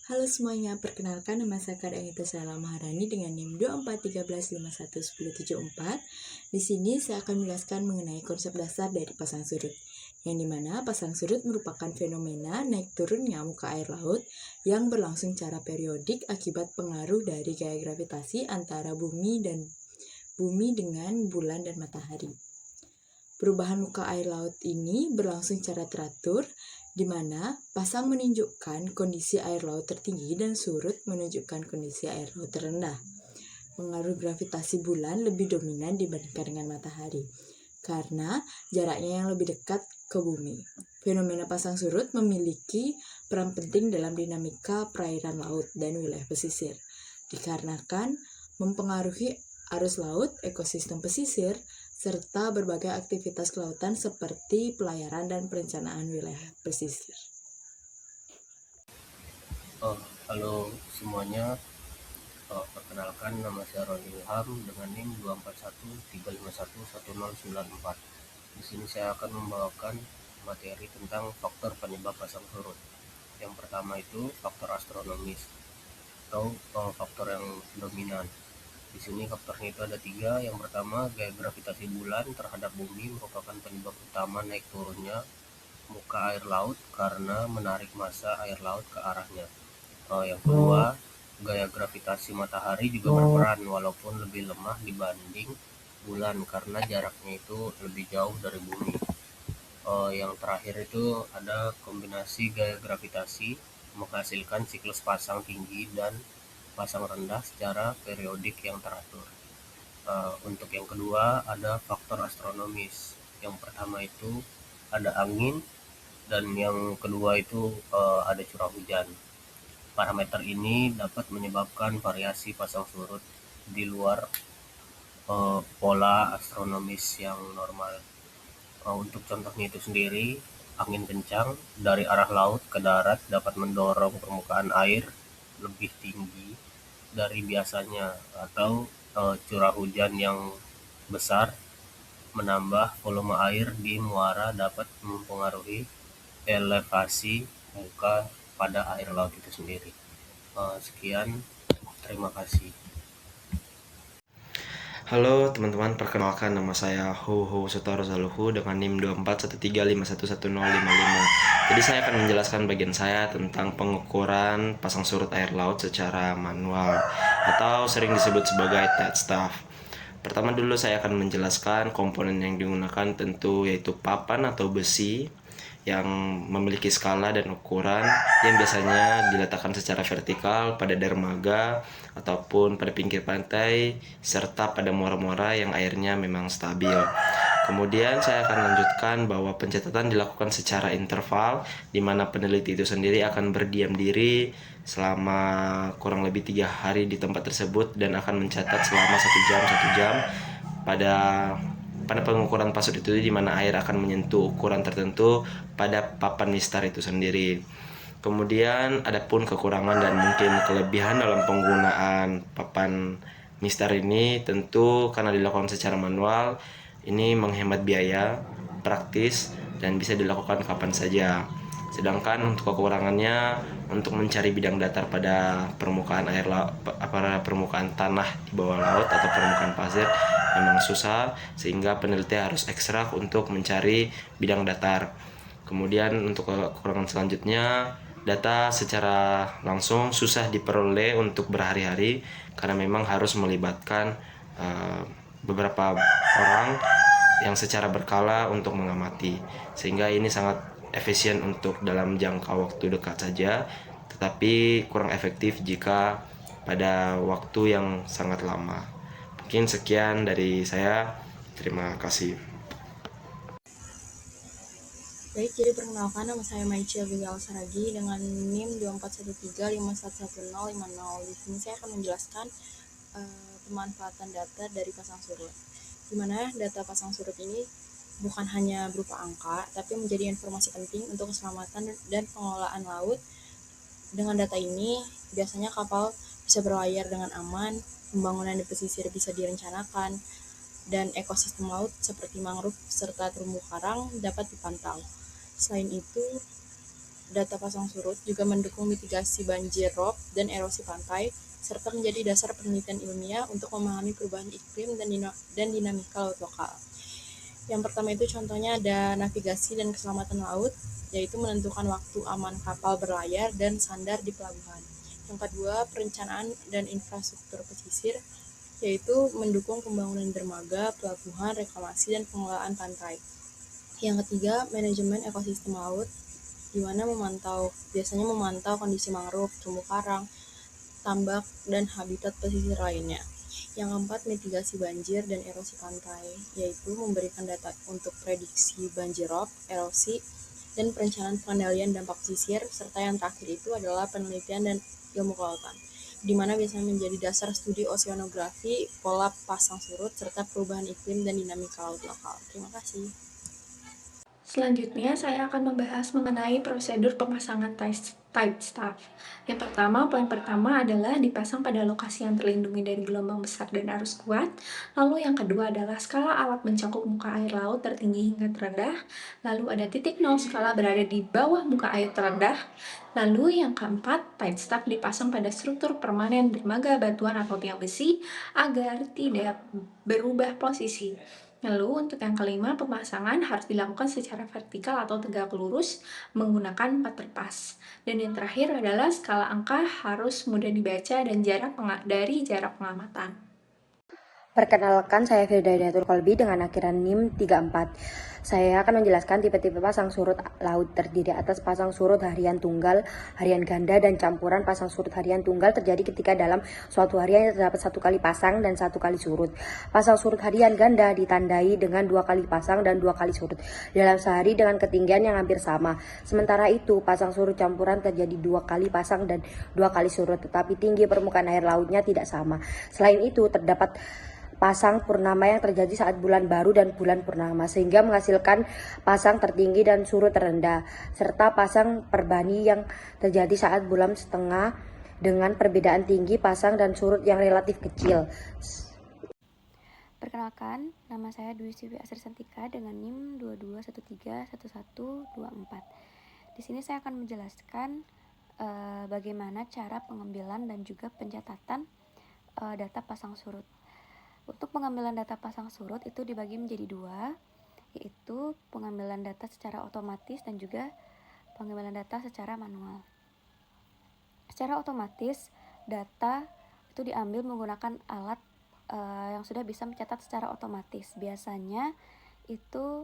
Halo semuanya, perkenalkan nama saya Kadang Sala Maharani dengan NIM 2413511074. Di sini saya akan menjelaskan mengenai konsep dasar dari pasang surut, yang dimana pasang surut merupakan fenomena naik turunnya muka air laut yang berlangsung secara periodik akibat pengaruh dari gaya gravitasi antara bumi dengan bulan dan matahari. Perubahan muka air laut ini berlangsung secara teratur, di mana pasang menunjukkan kondisi air laut tertinggi dan surut menunjukkan kondisi air laut terendah. Pengaruh gravitasi bulan lebih dominan dibandingkan dengan matahari, karena jaraknya yang lebih dekat ke bumi. Fenomena pasang surut memiliki peran penting dalam dinamika perairan laut dan wilayah pesisir, dikarenakan mempengaruhi arus laut, ekosistem pesisir, serta berbagai aktivitas kelautan seperti pelayaran dan perencanaan wilayah pesisir. Halo semuanya, perkenalkan nama saya Roni Ilham dengan NIM 24135111094. Di sini saya akan membawakan materi tentang faktor penyebab pasang surut. Yang pertama itu faktor astronomis atau faktor yang dominan. Di sini faktornya itu ada 3. Yang pertama, gaya gravitasi bulan terhadap bumi merupakan penyebab utama naik turunnya muka air laut karena menarik massa air laut ke arahnya. Yang kedua, gaya gravitasi matahari juga berperan walaupun lebih lemah dibanding bulan karena jaraknya itu lebih jauh dari bumi. Yang terakhir itu ada kombinasi gaya gravitasi menghasilkan siklus pasang tinggi dan pasang rendah secara periodik yang teratur. Untuk yang kedua ada faktor astronomis. Yang pertama itu ada angin dan yang kedua itu ada curah hujan. Parameter ini dapat menyebabkan variasi pasang surut di luar pola astronomis yang normal. Untuk contohnya itu sendiri, angin kencang dari arah laut ke darat dapat mendorong permukaan air lebih tinggi dari biasanya, atau curah hujan yang besar menambah volume air di muara dapat mempengaruhi elevasi muka pada air laut itu sendiri. Sekian, terima kasih. Halo teman-teman, perkenalkan nama saya Ho Setaro Zaluhu dengan NIM 2413511055. Jadi saya akan menjelaskan bagian saya tentang pengukuran pasang surut air laut secara manual atau sering disebut sebagai TED staff. Pertama dulu saya akan menjelaskan komponen yang digunakan tentu yaitu papan atau besi yang memiliki skala dan ukuran yang biasanya diletakkan secara vertikal pada dermaga ataupun pada pinggir pantai serta pada muara-muara yang airnya memang stabil. Kemudian saya akan lanjutkan bahwa pencatatan dilakukan secara interval di mana peneliti itu sendiri akan berdiam diri selama kurang lebih 3 hari di tempat tersebut dan akan mencatat selama 1 jam pada pengukuran pasut itu di mana air akan menyentuh ukuran tertentu pada papan mistar itu sendiri. Kemudian adapun kekurangan dan mungkin kelebihan dalam penggunaan papan mistar ini tentu karena dilakukan secara manual ini menghemat biaya, praktis dan bisa dilakukan kapan saja. Sedangkan untuk kekurangannya untuk mencari bidang datar pada permukaan air laut, pada permukaan tanah di bawah laut atau permukaan pasir memang susah sehingga peneliti harus ekstrak untuk mencari bidang datar. Kemudian untuk kekurangan selanjutnya data secara langsung susah diperoleh untuk berhari-hari karena memang harus melibatkan beberapa orang yang secara berkala untuk mengamati, sehingga ini sangat efisien untuk dalam jangka waktu dekat saja, tetapi kurang efektif jika pada waktu yang sangat lama. Mungkin sekian dari saya, terima kasih. Baik, jadi perkenalkan nama saya Maicia Gagal Saragi dengan NIM 2413511050. Di sini saya akan menjelaskan pemanfaatan data dari pasang surut, di mana data pasang surut ini bukan hanya berupa angka, tapi menjadi informasi penting untuk keselamatan dan pengelolaan laut. Dengan data ini, biasanya kapal bisa berlayar dengan aman, pembangunan di pesisir bisa direncanakan, dan ekosistem laut seperti mangrove serta terumbu karang dapat dipantau. Selain itu, data pasang surut juga mendukung mitigasi banjir rob dan erosi pantai, serta menjadi dasar penelitian ilmiah untuk memahami perubahan iklim dan dinamika laut lokal. Yang pertama itu contohnya ada navigasi dan keselamatan laut, yaitu menentukan waktu aman kapal berlayar dan sandar di pelabuhan. Yang kedua, perencanaan dan infrastruktur pesisir, yaitu mendukung pembangunan dermaga, pelabuhan, reklamasi, dan pengelolaan pantai. Yang ketiga, manajemen ekosistem laut, di mana biasanya memantau kondisi mangrove, terumbu karang, tambak, dan habitat pesisir lainnya. Yang keempat, mitigasi banjir dan erosi pantai, yaitu memberikan data untuk prediksi banjir rob, erosi, dan perencanaan pengendalian dampak pesisir, serta yang terakhir itu adalah penelitian dan ilmu kelautan, di mana biasanya menjadi dasar studi oseanografi, pola pasang surut, serta perubahan iklim dan dinamika laut lokal. Terima kasih. Selanjutnya, saya akan membahas mengenai prosedur pemasangan tight staff. Yang pertama, poin pertama adalah dipasang pada lokasi yang terlindungi dari gelombang besar dan arus kuat. Lalu yang kedua adalah skala alat mencakup muka air laut tertinggi hingga terendah. Lalu ada titik nol skala berada di bawah muka air terendah. Lalu yang keempat, tight staff dipasang pada struktur permanen dermaga, batuan, atau tiang besi agar tidak berubah posisi. Lalu untuk yang kelima, pemasangan harus dilakukan secara vertikal atau tegak lurus menggunakan 4 terpas. Dan yang terakhir adalah skala angka harus mudah dibaca dan dari jarak pengamatan. Perkenalkan, saya Firda Hidayatul Kolbi dengan akhiran NIM 34. Saya akan menjelaskan tipe-tipe pasang surut laut terdiri atas pasang surut harian tunggal, harian ganda, dan campuran. Pasang surut harian tunggal terjadi ketika dalam suatu harian terdapat 1 kali pasang dan 1 kali surut. Pasang surut harian ganda ditandai dengan 2 kali pasang dan 2 kali surut dalam sehari dengan ketinggian yang hampir sama. Sementara itu, pasang surut campuran terjadi 2 kali pasang dan 2 kali surut, tetapi tinggi permukaan air lautnya tidak sama. Selain itu, terdapat pasang purnama yang terjadi saat bulan baru dan bulan purnama, sehingga menghasilkan pasang tertinggi dan surut terendah, serta pasang perbani yang terjadi saat bulan setengah dengan perbedaan tinggi pasang dan surut yang relatif kecil. Perkenalkan, nama saya Dwi Siwi Asri Santika dengan NIM 22131124. Di sini saya akan menjelaskan bagaimana cara pengambilan dan juga pencatatan data pasang surut. Untuk pengambilan data pasang surut itu dibagi menjadi 2, yaitu pengambilan data secara otomatis dan juga pengambilan data secara manual. Secara otomatis, data itu diambil menggunakan alat yang sudah bisa mencatat secara otomatis. Biasanya itu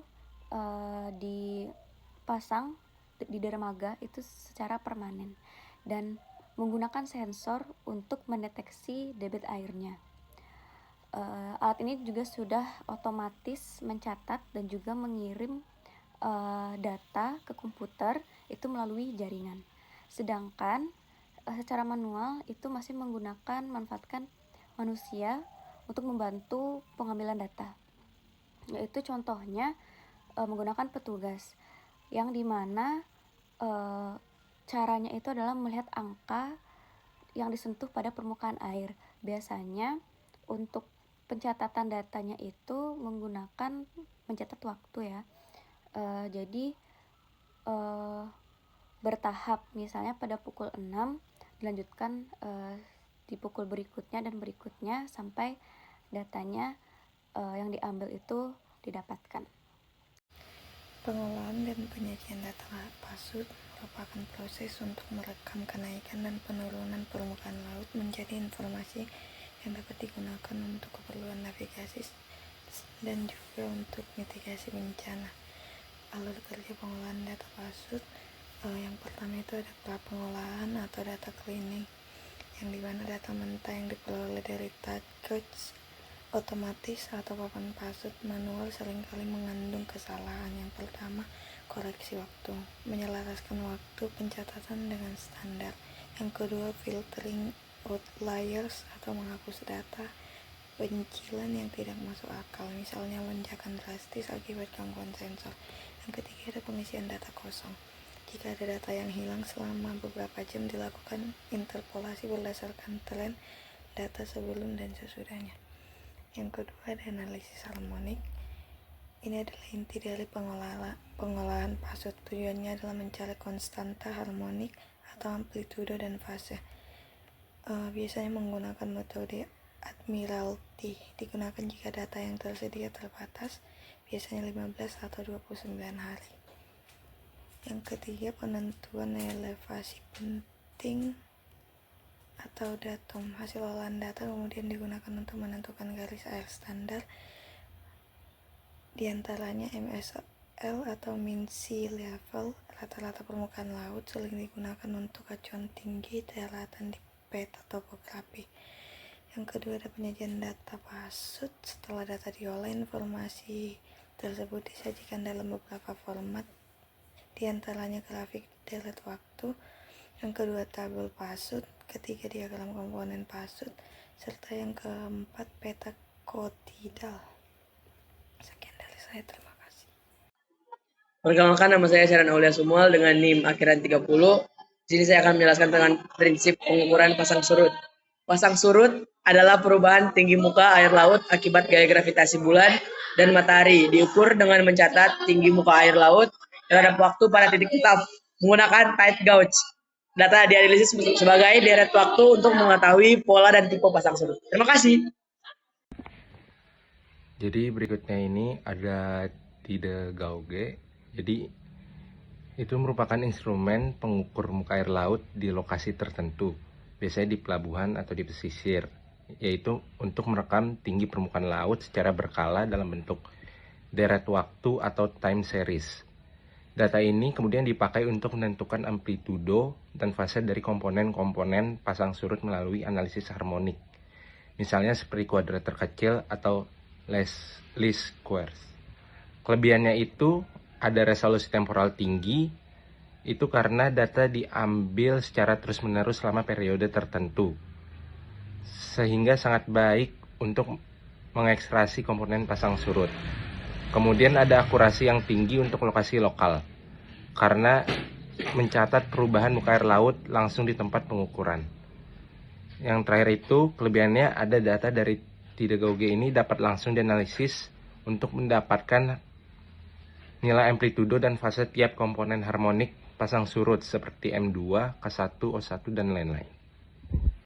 dipasang di dermaga itu secara permanen dan menggunakan sensor untuk mendeteksi debit airnya. Alat ini juga sudah otomatis mencatat dan juga mengirim data ke komputer itu melalui jaringan. Sedangkan secara manual itu masih manfaatkan manusia untuk membantu pengambilan data. Yaitu contohnya menggunakan petugas yang dimana caranya itu adalah melihat angka yang disentuh pada permukaan air. Biasanya untuk pencatatan datanya itu menggunakan mencatat waktu ya. Jadi bertahap, misalnya pada pukul 6 dilanjutkan di pukul berikutnya dan berikutnya sampai datanya yang diambil itu didapatkan. Pengolahan dan penyajian data pasut merupakan proses untuk merekam kenaikan dan penurunan permukaan laut menjadi informasi yang dapat digunakan untuk keperluan navigasi dan juga untuk mitigasi bencana. Alur kerja pengolahan data pasut, yang pertama itu ada pra-pengolahan atau data cleaning, yang dimana data mentah yang diperoleh dari touch otomatis atau papan pasut manual seringkali mengandung kesalahan. Yang pertama, koreksi waktu, menyelaraskan waktu pencatatan dengan standar. Yang kedua, filtering outliers atau menghapus data pencilan yang tidak masuk akal, misalnya lonjakan drastis akibat gangguan sensor. Yang ketiga, ada pengisian data kosong. Jika ada data yang hilang selama beberapa jam, dilakukan interpolasi berdasarkan tren data sebelum dan sesudahnya. Yang kedua, ada analisis harmonik, Ini adalah inti dari pengolahan pasut. Tujuannya adalah mencari konstanta harmonik atau amplitudo dan fase. Biasanya menggunakan metode Admiralty. Digunakan jika data yang tersedia terbatas, biasanya 15 atau 29 hari. Yang ketiga, penentuan elevasi penting atau datum. Hasil olahan data kemudian digunakan untuk menentukan garis air standar, diantaranya MSL atau mean sea level, rata-rata permukaan laut, sering digunakan untuk acuan tinggi daratan di peta topografi. Yang kedua, ada penyajian data pasut. Setelah data diolah, informasi tersebut disajikan dalam beberapa format, diantaranya grafik deret waktu. Yang kedua, tabel pasut. Ketiga, diagram komponen pasut. Serta yang keempat, peta kotidal. Sekian dari saya, terima kasih. Perkenalkan, nama saya Sharan Aulia Sumual dengan NIM akhiran 30. Di sini saya akan menjelaskan tentang prinsip pengukuran pasang surut. Pasang surut adalah perubahan tinggi muka air laut akibat gaya gravitasi bulan dan matahari. Diukur dengan mencatat tinggi muka air laut terhadap waktu pada titik tetap menggunakan tide gauge. Data dianalisis sebagai deret waktu untuk mengetahui pola dan tipe pasang surut. Terima kasih. Jadi berikutnya ini ada tide gauge. Jadi itu merupakan instrumen pengukur muka air laut di lokasi tertentu, biasanya di pelabuhan atau di pesisir, yaitu untuk merekam tinggi permukaan laut secara berkala dalam bentuk deret waktu atau time series. Data ini kemudian dipakai untuk menentukan amplitudo dan fase dari komponen-komponen pasang surut melalui analisis harmonik, misalnya seperti kuadrat terkecil atau least squares. Kelebihannya itu ada resolusi temporal tinggi, itu karena data diambil secara terus-menerus selama periode tertentu, sehingga sangat baik untuk mengekstraksi komponen pasang surut. Kemudian ada akurasi yang tinggi untuk lokasi lokal, karena mencatat perubahan muka air laut langsung di tempat pengukuran. Yang terakhir itu, kelebihannya ada data dari tide gauge ini dapat langsung dianalisis untuk mendapatkan nilai amplitudo dan fase tiap komponen harmonik pasang surut seperti M2, K1, O1, dan lain-lain.